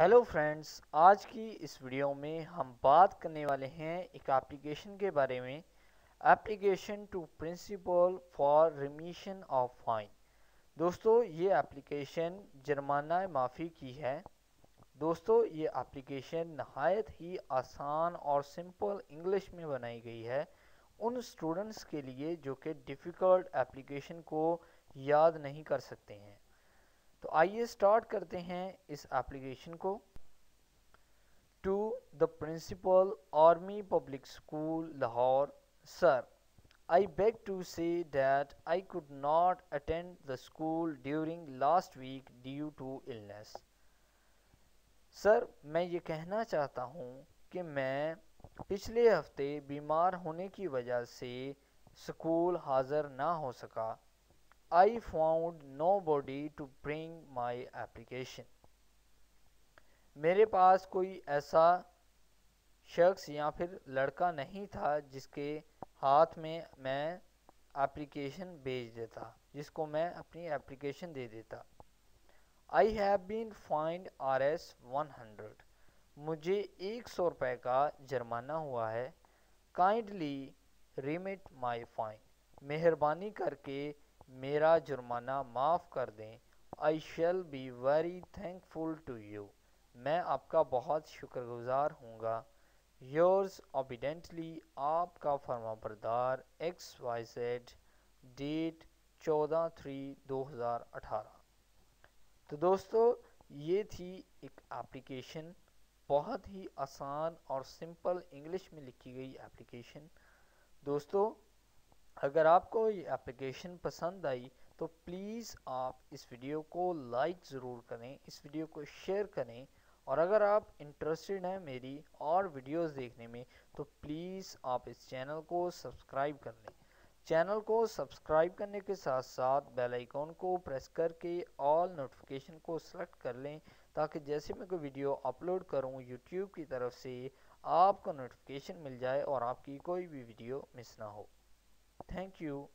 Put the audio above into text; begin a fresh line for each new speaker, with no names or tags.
Hello friends, آج کی اس video میں ہم بات کرنے والے ہیں ایک ایپلیکیشن کے بارے میں، application to principal for remission of fine. دوستو یہ ایپلیکیشن جرمانہ معافی کی ہے۔ دوستو یہ ایپلیکیشن نہایت ہی آسان اور سمپل انگلش میں بنائی گئی ہے ان سٹوڈنٹس کے لیے جو کہ ڈیفیکلٹ ایپلیکیشن کو یاد نہیں کر سکتے ہیں۔ تو آئیے سٹارٹ کرتے ہیں اس ایپلیکیشن کو۔ To the principal Army Public School Lahore, sir I beg to say that I could not attend the school during last week due to illness۔ سر میں یہ کہنا چاہتا ہوں کہ میں پچھلے ہفتے بیمار ہونے کی وجہ سے اسکول حاضر نہ ہو سکا۔ I found nobody to bring my application۔ میرے پاس کوئی ایسا شخص یا پھر لڑکا نہیں تھا جس کے ہاتھ میں ایپلیکیشن بھیج دیتا، جس کو میں اپنی ایپلیکیشن دے دیتا۔ I have been fined Rs 100۔ مجھے 100 روپے کا جرمانہ ہوا ہے۔ Kindly remit my fine۔ مہربانی کر کے میرا جرمانہ معاف کر دیں۔ I shall be very thankful to you۔ میں آپ کا بہت شکر گزار ہوں گا۔ Yours obediently، آپ کا فرما بردار XYZ، ڈیٹ 14/3/2018۔ تو دوستو یہ تھی ایک ایپلیکیشن، بہت ہی آسان اور سمپل انگلش میں لکھی گئی ایپلیکیشن۔ دوستو اگر آپ کو یہ ایپلیکیشن پسند آئی تو پلیز آپ اس ویڈیو کو لائک ضرور کریں، اس ویڈیو کو شیئر کریں، اور اگر آپ انٹرسٹڈ ہیں میری اور ویڈیوز دیکھنے میں تو پلیز آپ اس چینل کو سبسکرائب کر لیں۔ چینل کو سبسکرائب کرنے کے ساتھ ساتھ بیل آئیکن کو پریس کر کے آل نوٹیفیکیشن کو سلیکٹ کر لیں تاکہ جیسے میں کوئی ویڈیو اپلوڈ کروں یوٹیوب کی طرف سے آپ کو نوٹیفیکیشن مل جائے اور آپ کی کوئی بھی ویڈیو مس نہ ہو۔ Thank you.